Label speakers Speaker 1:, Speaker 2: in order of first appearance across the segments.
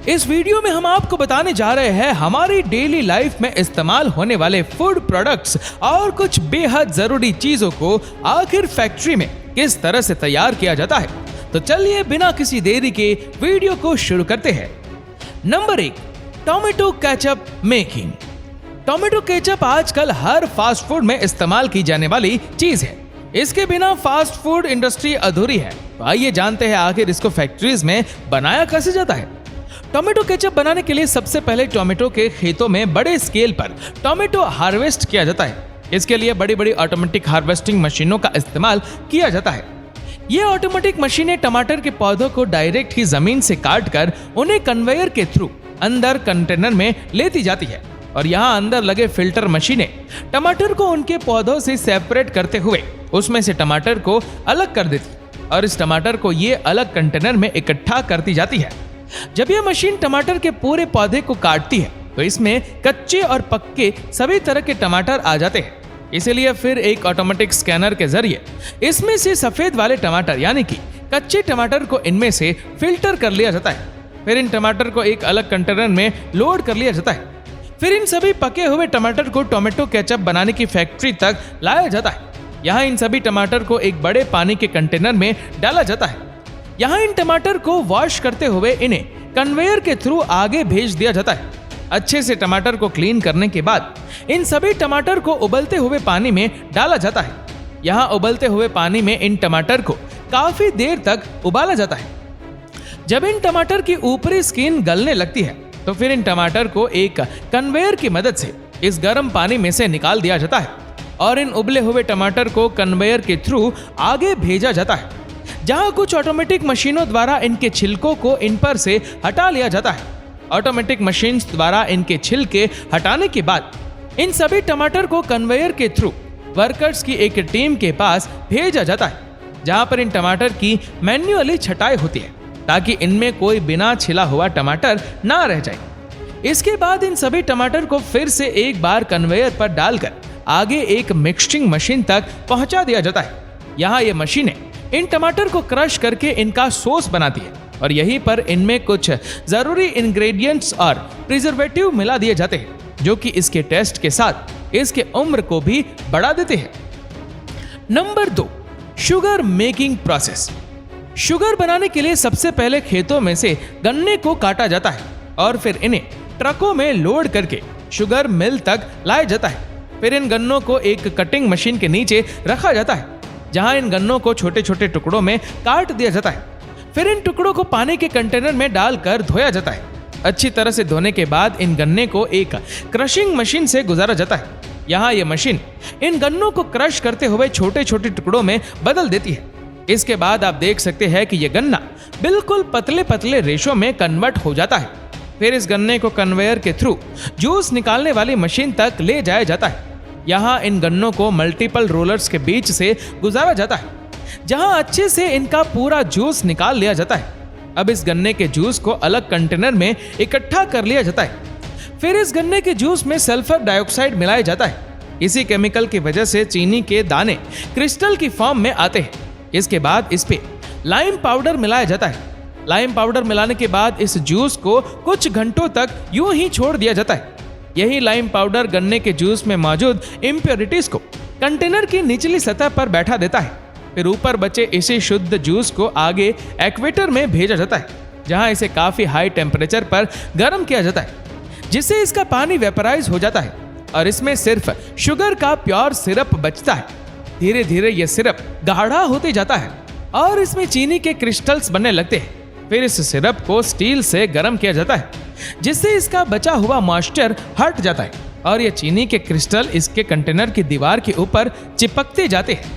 Speaker 1: इस वीडियो में हम आपको बताने जा रहे हैं हमारी डेली लाइफ में इस्तेमाल होने वाले फूड प्रोडक्ट्स और कुछ बेहद जरूरी चीजों को आखिर फैक्ट्री में किस तरह से तैयार किया जाता है। तो चलिए बिना किसी देरी के वीडियो को शुरू करते हैं। Number 1, tomato ketchup making. Tomato ketchup आजकल हर फास्ट फूड में इस्तेमाल की जाने वाली चीज है। इसके बिना फास्ट फूड इंडस्ट्री अधूरी है। तो आइए जानते हैं आखिर इसको फैक्ट्रीज में बनाया कैसे जाता है। टोमेटो केचप बनाने के लिए सबसे पहले टोमेटो के खेतों में बड़े स्केल पर टोमेटो हार्वेस्ट किया जाता है। इसके लिए बड़ी बड़ी ऑटोमेटिक हार्वेस्टिंग मशीनों का इस्तेमाल किया जाता है। ये ऑटोमेटिक मशीनें टमाटर के पौधों को डायरेक्ट ही जमीन से काट कर उन्हें कन्वेयर के थ्रू अंदर कंटेनर में लेती जाती है और यहाँ अंदर लगे फिल्टर मशीनें टमाटर को उनके पौधों से सेपरेट करते हुए उसमें से टमाटर को अलग कर देती और इस टमाटर को ये अलग कंटेनर में इकट्ठा करती जाती है। जब यह मशीन टमाटर के पूरे पौधे को काटती है तो इसमें कच्चे और पक्के सभी तरह के टमाटर आ जाते हैं। इसीलिए फिर एक ऑटोमेटिक स्कैनर के जरिए इसमें से सफेद वाले टमाटर यानी कि कच्चे टमाटर को इनमें से फिल्टर कर लिया जाता है। फिर इन टमाटर को एक अलग कंटेनर में लोड कर लिया जाता है। फिर इन सभी पके हुए टमाटर को टोमेटो केचप बनाने की फैक्ट्री तक लाया जाता है। यहाँ इन सभी टमाटर को एक बड़े पानी के कंटेनर में डाला जाता है। यहाँ इन टमाटर को वॉश करते हुए इन्हें कन्वेयर के थ्रू आगे भेज दिया जाता है। अच्छे से टमाटर को क्लीन करने के बाद इन सभी टमाटर को उबलते हुए पानी में डाला जाता है। यहाँ उबलते हुए पानी में इन टमाटर को काफी देर तक उबाला जाता है। जब इन टमाटर की ऊपरी स्किन गलने लगती है तो फिर इन टमाटर को एक कन्वेयर की मदद से इस गर्म पानी में से निकाल दिया जाता है और इन उबले हुए टमाटर को कन्वेयर के थ्रू आगे भेजा जाता है, जहां कुछ ऑटोमेटिक मशीनों द्वारा इनके छिलकों को इन पर से हटा लिया जाता है। ऑटोमेटिक मशीन द्वारा इनके छिलके हटाने के बाद इन सभी टमाटर को कन्वेयर के थ्रू वर्कर्स की एक टीम के पास भेजा जाता है, जहां पर इन टमाटर की मैन्युअली छटाई होती है ताकि इनमें कोई बिना छिला हुआ टमाटर ना रह जाए। इसके बाद इन सभी टमाटर को फिर से एक बार कन्वेयर पर डालकर आगे एक मिक्सिंग मशीन तक पहुंचा दिया जाता है। यहाँ ये मशीनें इन टमाटर को क्रश करके इनका सॉस बनाती है और यहीं पर इनमें कुछ जरूरी इंग्रेडिएंट्स और प्रिजर्वेटिव मिला दिए जाते हैं, जो कि इसके टेस्ट के साथ इसके उम्र को भी बढ़ा देते हैं। Number 2, sugar making process. Sugar बनाने के लिए सबसे पहले खेतों में से गन्ने को काटा जाता है और फिर इन्हें ट्रकों में लोड करके शुगर मिल तक लाया जाता है। फिर इन गन्नों को एक कटिंग मशीन के नीचे रखा जाता है, जहां इन गन्नों को छोटे छोटे टुकड़ों में काट दिया जाता है। फिर इन टुकड़ों को पानी के कंटेनर में डालकर धोया जाता है। अच्छी तरह से धोने के बाद इन गन्ने को एक क्रशिंग मशीन से गुजारा जाता है। यहाँ ये मशीन इन गन्नों को क्रश करते हुए छोटे छोटे टुकड़ों में बदल देती है। इसके बाद आप देख सकते हैं कि यह गन्ना बिल्कुल पतले पतले रेशों में कन्वर्ट हो जाता है। फिर इस गन्ने को कन्वेयर के थ्रू जूस निकालने वाली मशीन तक ले जाया जाता है। यहाँ इन गन्नों को मल्टीपल रोलर्स के बीच से गुजारा जाता है, जहाँ अच्छे से इनका पूरा जूस निकाल लिया जाता है। अब इस गन्ने के जूस को अलग कंटेनर में इकट्ठा कर लिया जाता है। फिर इस गन्ने के जूस में सल्फर डाइऑक्साइड मिलाया जाता है। इसी केमिकल की वजह से चीनी के दाने क्रिस्टल की फॉर्म में आते हैं। इसके बाद इस पे लाइम पाउडर मिलाया जाता है। लाइम पाउडर मिलाने के बाद इस जूस को कुछ घंटों तक यूं ही छोड़ दिया जाता है। यही लाइम पाउडर गन्ने के जूस में मौजूद इम्प्योरिटीज को कंटेनर की निचली सतह पर बैठा देता है। फिर ऊपर बचे इसी शुद्ध जूस को आगे एक्वेटर में भेजा जाता है, जहां इसे काफी हाई टेम्परेचर पर गर्म किया जाता है, जिससे इसका पानी वेपराइज हो जाता है और इसमें सिर्फ शुगर का प्योर सिरप बचता है। धीरे धीरे यह सिरप गाढ़ा होते जाता है और इसमें चीनी के क्रिस्टल्स बनने लगते हैं। फिर इस सिरप को स्टील से गर्म किया जाता है, जिससे इसका बचा हुआ मॉइस्चर हट जाता है और यह चीनी के क्रिस्टल इसके कंटेनर की दीवार के ऊपर चिपकते जाते हैं।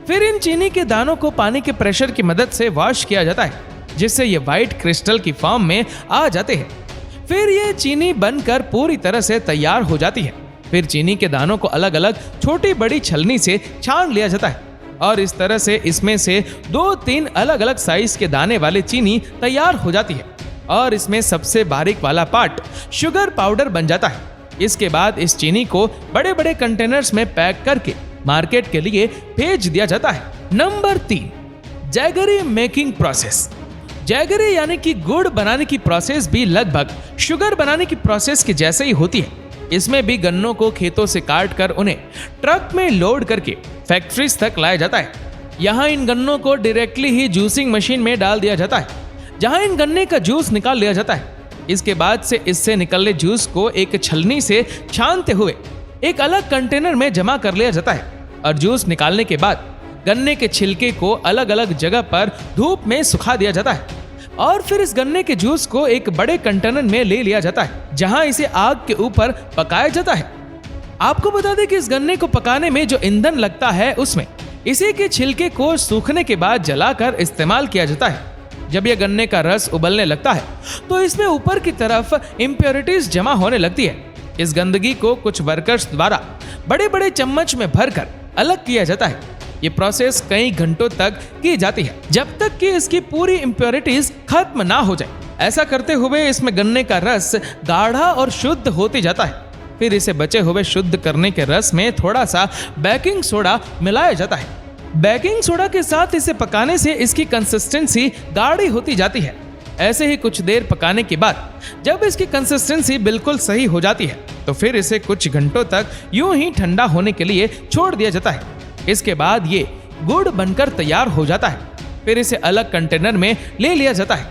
Speaker 1: फिर इन चीनी के दानों को पानी के प्रेशर की मदद से वॉश किया जाता है, जिससे ये व्हाइट क्रिस्टल की फॉर्म में आ जाते हैं। फिर ये चीनी बनकर पूरी तरह से तैयार हो जाती है। फिर चीनी के दानों को अलग अलग छोटी बड़ी छलनी से छान लिया जाता है और इस तरह से इसमें से 2-3 अलग अलग साइज के दाने वाली चीनी तैयार हो जाती है और इसमें सबसे बारीक वाला पार्ट शुगर पाउडर बन जाता है। इसके बाद इस चीनी को बड़े बड़े कंटेनर्स में पैक करके मार्केट के लिए भेज दिया जाता है। Number 3, jaggery making process. Jaggery यानी कि गुड़ बनाने की प्रोसेस भी लगभग शुगर बनाने की प्रोसेस के जैसे ही होती है। इसमें भी गन्नों को खेतों से काट कर उन्हें ट्रक में लोड करके फैक्ट्रीज तक लाया जाता है। यहाँ इन गन्नों को डायरेक्टली ही जूसिंग मशीन में डाल दिया जाता है, जहाँ इन गन्ने का जूस निकाल लिया जाता है। इसके बाद से इससे निकलने जूस को एक छलनी से छानते हुए एक अलग कंटेनर में जमा कर लिया जाता है और जूस निकालने के बाद गन्ने के छिलके को अलग अलग जगह पर धूप में सुखा दिया जाता है और फिर इस गन्ने के जूस को एक बड़े कंटेनर में ले लिया जाता है, जहां इसे आग के ऊपर पकाया जाता है। आपको बता दें कि इस गन्ने को पकाने में जो ईंधन लगता है उसमें इसी के छिलके को सूखने के बाद जलाकर इस्तेमाल किया जाता है। जब यह गन्ने का रस उबलने लगता है तो इसमें ऊपर की तरफ इम्प्योरिटीज जमा होने लगती है। इस गंदगी को कुछ वर्कर्स द्वारा बड़े बड़े चम्मच में भरकर अलग किया जाता है। ये प्रोसेस कई घंटों तक की जाती है जब तक कि इसकी पूरी इम्प्योरिटीज खत्म ना हो जाए। ऐसा करते हुए इसमें गन्ने का रस गाढ़ा और शुद्ध होते जाता है। फिर इसे बचे हुए शुद्ध करने के रस में थोड़ा सा बेकिंग सोडा मिलाया जाता है। बेकिंग सोडा के साथ इसे पकाने से इसकी कंसिस्टेंसी गाढ़ी होती जाती है। ऐसे ही कुछ देर पकाने के बाद जब इसकी कंसिस्टेंसी बिल्कुल सही हो जाती है तो फिर इसे कुछ घंटों तक यूं ही ठंडा होने के लिए छोड़ दिया जाता है। इसके बाद ये गुड़ बनकर तैयार हो जाता है। फिर इसे अलग कंटेनर में ले लिया जाता है।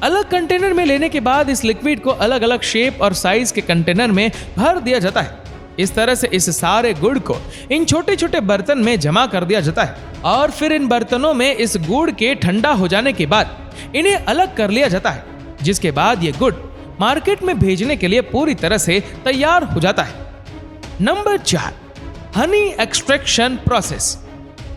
Speaker 1: अलग कंटेनर में लेने के बाद इस लिक्विड को अलग अलग शेप और साइज के कंटेनर में भर दिया जाता है। इस तरह से इस सारे गुड़ को इन छोटे छोटे बर्तन में जमा कर दिया जाता है और फिर इन बर्तनों में इस गुड़ के ठंडा हो जाने के बाद इन्हें अलग कर लिया जाता है, जिसके बाद ये गुड़ मार्केट में भेजने के लिए पूरी तरह से तैयार हो जाता है। Number 4, Honey extraction process.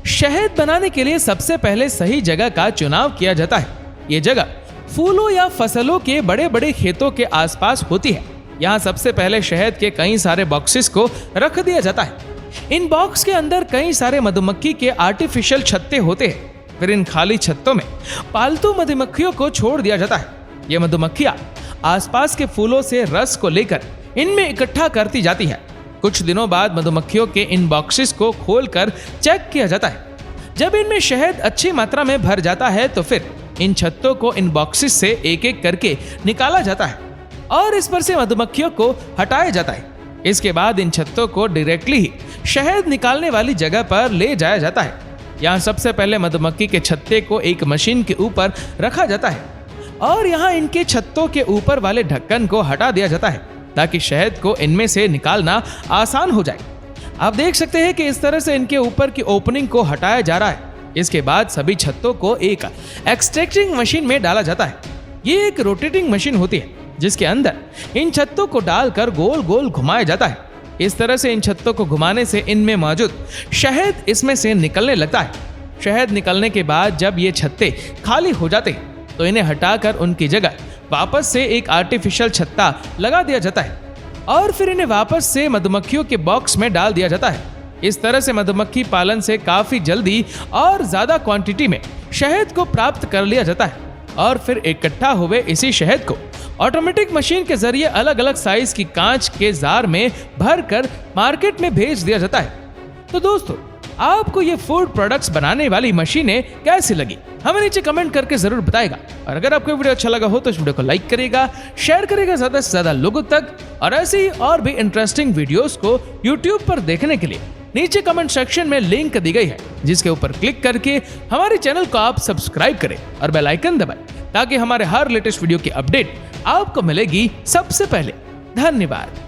Speaker 1: शहद बनाने के लिए सबसे पहले सही जगह का चुनाव किया जाता है। ये जगह फूलों या फसलों के बड़े बड़े खेतों के आसपास होती है। यहाँ सबसे पहले शहद के कई सारे बॉक्सेस को रख दिया जाता है। इन बॉक्स के अंदर कई सारे मधुमक्खी के आर्टिफिशियल छत्ते होते हैं। फिर इन खाली छत्तों में पालतू मधुमक्खियों को छोड़ दिया जाता है। ये मधुमक्खियां आसपास के फूलों से रस को लेकर इनमें इकट्ठा करती जाती है। कुछ दिनों बाद मधुमक्खियों के इन बॉक्सेस को खोलकर चेक किया जाता है। जब इनमें शहद अच्छी मात्रा में भर जाता है तो फिर इन छत्तों को इन बॉक्सेस से एक एक करके निकाला जाता है और इस पर से मधुमक्खियों को हटाया जाता है। इसके बाद इन छत्तों को डायरेक्टली ही शहद निकालने वाली जगह पर ले जाया जाता है। यहाँ सबसे पहले मधुमक्खी के छत्ते को एक मशीन के ऊपर रखा जाता है और यहाँ इनके छत्तों के ऊपर वाले ढक्कन को हटा दिया जाता है ताकि शहद को इनमें से निकालना आसान हो जाए। आप देख सकते हैं कि इस तरह से इनके ऊपर की ओपनिंग को हटाया जा रहा है। इसके बाद सभी छत्तों को एक एक्सट्रैक्टिंग मशीन में डाला जाता है। ये एक रोटेटिंग मशीन होती है जिसके अंदर इन छत्तों को डालकर गोल गोल घुमाया जाता है। इस तरह से इन छत्तों को घुमाने से इनमें मौजूद शहद इसमें से निकलने लगता है। शहद निकलने के बाद जब ये छत्ते खाली हो जाते हैं तो इन्हें हटाकर उनकी जगह वापस से एक आर्टिफिशियल छत्ता लगा दिया जाता है और फिर इन्हें वापस से मधुमक्खियों के बॉक्स में डाल दिया जाता है। इस तरह से मधुमक्खी पालन से काफी जल्दी और ज्यादा क्वांटिटी में शहद को प्राप्त कर लिया जाता है और फिर इकट्ठा हुए इसी शहद को ऑटोमेटिक मशीन के जरिए अलग अलग साइज की कांच के जार में भरकर मार्केट में भेज दिया जाता है। तो दोस्तों, आपको ये फूड प्रोडक्ट्स बनाने वाली मशीनें कैसी लगी हमें नीचे कमेंट करके जरूर बताएगा। और अगर आपको वीडियो अच्छा लगा हो तो इस वीडियो को लाइक करेगा, शेयर करेगा ज्यादा से ज्यादा लोगों तक। और ऐसी ही और भी इंटरेस्टिंग वीडियोस को यूट्यूब पर देखने के लिए नीचे कमेंट सेक्शन में लिंक दी गई है, जिसके ऊपर क्लिक करके हमारे चैनल को आप सब्सक्राइब करें और बेल आइकन दबाएं ताकि हमारे हर लेटेस्ट वीडियो की अपडेट आपको मिलेगी सबसे पहले। धन्यवाद।